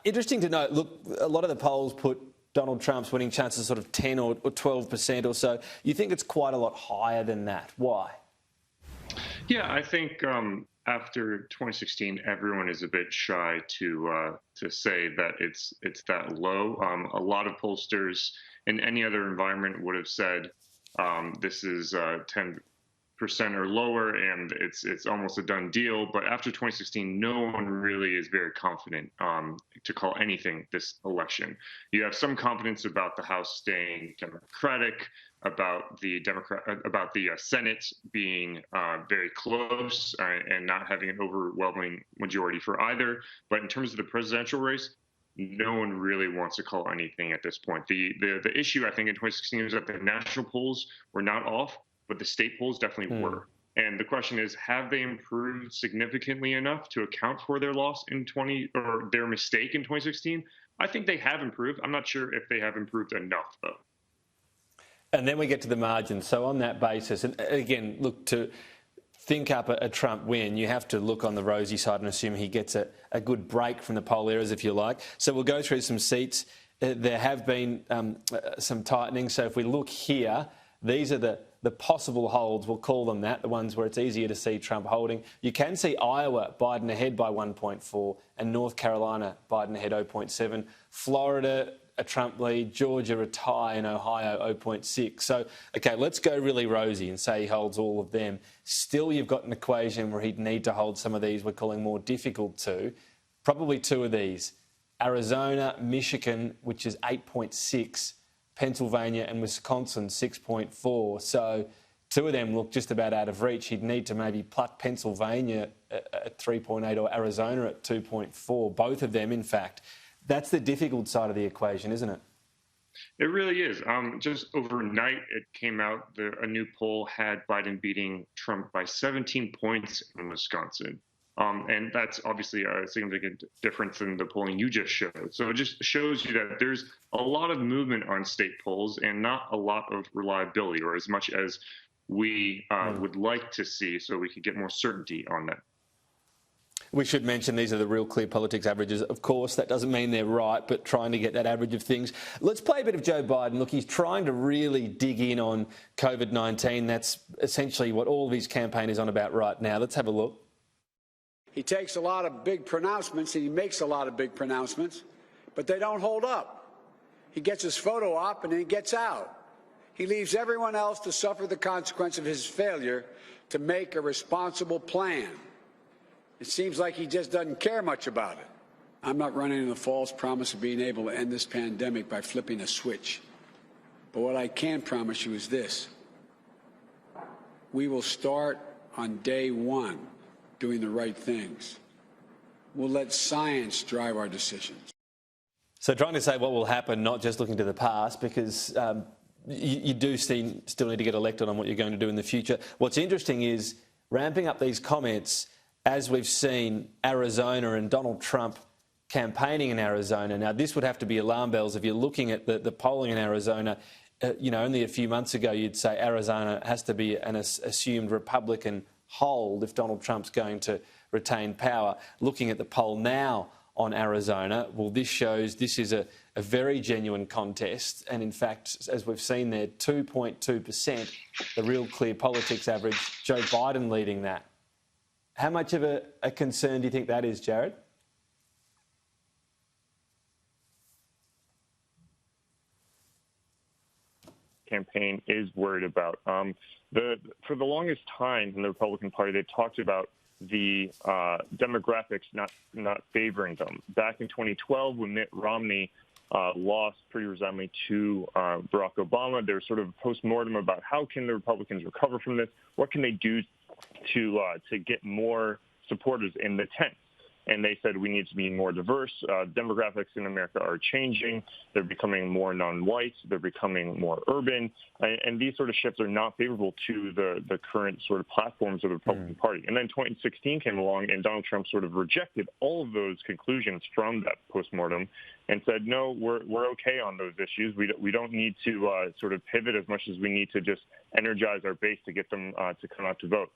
Interesting to note, look, a lot of the polls put Donald Trump's winning chances sort of 10 or 12% or so. You think it's quite a lot higher than that. Why? Yeah, I think after 2016, everyone is a bit shy to say that it's that low. A lot of pollsters in any other environment would have said this is 10% or lower, and it's almost a done deal. But after 2016, no one really is very confident to call anything this election. You have some confidence about the House staying Democratic, about the Senate being very close and not having an overwhelming majority for either. But in terms of the presidential race, no one really wants to call anything at this point. The issue, I think, in 2016 was that the national polls were not off, but the state polls definitely were. And the question is, have they improved significantly enough to account for their loss in their mistake in 2016? I think they have improved. I'm not sure if they have improved enough, though. And then we get to the margins. So on that basis, and again, look, to think up a Trump win, you have to look on the rosy side and assume he gets a good break from the poll errors, if you like. So we'll go through some seats. There have been some tightening. So if we look here, these are the possible holds, we'll call them that, the ones where it's easier to see Trump holding. You can see Iowa, Biden ahead by 1.4, and North Carolina, Biden ahead 0.7. Florida, a Trump lead, Georgia a tie, and Ohio 0.6. So, OK, let's go really rosy and say he holds all of them. Still, you've got an equation where he'd need to hold some of these we're calling more difficult to. Probably two of these, Arizona, Michigan, which is 8.6, Pennsylvania and Wisconsin 6.4. So two of them look just about out of reach. He'd need to maybe pluck Pennsylvania at 3.8 or Arizona at 2.4, both of them, in fact. That's the difficult side of the equation, isn't it? It really is. Just overnight, it came out a new poll had Biden beating Trump by 17 points in Wisconsin. And that's obviously a significant difference in the polling you just showed. So it just shows you that there's a lot of movement on state polls and not a lot of reliability, or as much as we would like to see, so we could get more certainty on that. We should mention these are the Real Clear Politics averages. Of course, that doesn't mean they're right, but trying to get that average of things. Let's play a bit of Joe Biden. Look, he's trying to really dig in on COVID-19. That's essentially what all of his campaign is on about right now. Let's have a look. He takes a lot of big pronouncements and he makes a lot of big pronouncements, but they don't hold up. He gets his photo op and then he gets out. He leaves everyone else to suffer the consequence of his failure to make a responsible plan. It seems like he just doesn't care much about it. I'm not running on the false promise of being able to end this pandemic by flipping a switch. But what I can promise you is this. We will start on day one doing the right things. We'll let science drive our decisions. So trying to say what will happen, not just looking to the past, because you do still need to get elected on what you're going to do in the future. What's interesting is ramping up these comments as we've seen Arizona and Donald Trump campaigning in Arizona. Now, this would have to be alarm bells if you're looking at the polling in Arizona. Only a few months ago, you'd say Arizona has to be an assumed Republican hold if Donald Trump's going to retain power. Looking at the poll now on Arizona, well, this shows this is a very genuine contest. And in fact, as we've seen there, 2.2%, the Real Clear Politics average, Joe Biden leading that. How much of a concern do you think that is, Jared? Campaign is worried about. For the longest time in the Republican Party, they talked about the demographics not favoring them. Back in 2012, when Mitt Romney lost pretty resoundingly to Barack Obama, there was sort of a post-mortem about how can the Republicans recover from this? What can they do to get more supporters in the tent? And they said we need to be more diverse. Demographics in America are changing. They're becoming more non-white. They're becoming more urban. And these sort of shifts are not favorable to the current sort of platforms of the Republican Party. And then 2016 came along, and Donald Trump sort of rejected all of those conclusions from that postmortem and said, no, we're okay on those issues. We don't need to sort of pivot as much as we need to just energize our base to get them to come out to vote.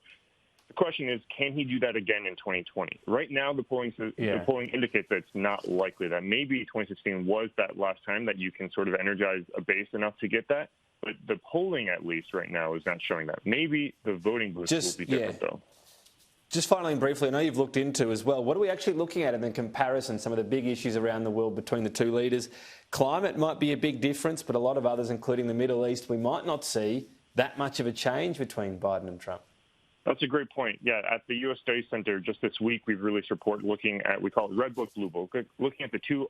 The question is, can he do that again in 2020? Right now, the polling indicates that it's not likely. That maybe 2016 was that last time that you can sort of energize a base enough to get that. But the polling, at least right now, is not showing that. Maybe the voting booths will be different, though. Just finally and briefly, I know you've looked into as well, what are we actually looking at in the comparison, some of the big issues around the world between the two leaders? Climate might be a big difference, but a lot of others, including the Middle East, we might not see that much of a change between Biden and Trump. That's a great point. Yeah, at the U.S. Study Center just this week, we've released a report looking at, we call it Red Book, Blue Book, looking at the two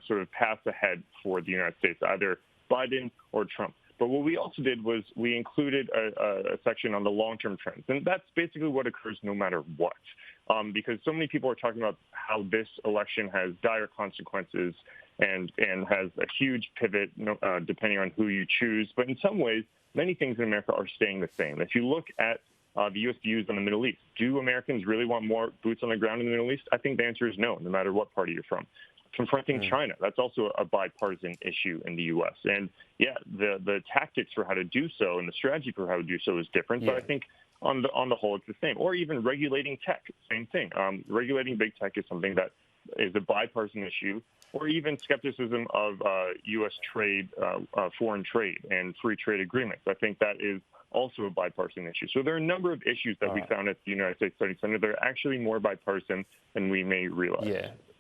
sort of paths ahead for the United States, either Biden or Trump. But what we also did was we included a section on the long-term trends. And that's basically what occurs no matter what, because so many people are talking about how this election has dire consequences and has a huge pivot depending on who you choose. But in some ways, many things in America are staying the same. If you look at the U.S. views on the Middle East, do Americans really want more boots on the ground in the Middle East? I think the answer is no matter what party you're from. Confronting China, that's also a bipartisan issue in the U.S. And, yeah, the tactics for how to do so and the strategy for how to do so is different. But I think on the whole, it's the same. Or even regulating tech, same thing. Regulating big tech is something that is a bipartisan issue. Or even skepticism of U.S. trade, foreign trade and free trade agreements. I think that is also a bipartisan issue. So there are a number of issues that we found at the United States Study Center that are actually more bipartisan than we may realize. Yeah.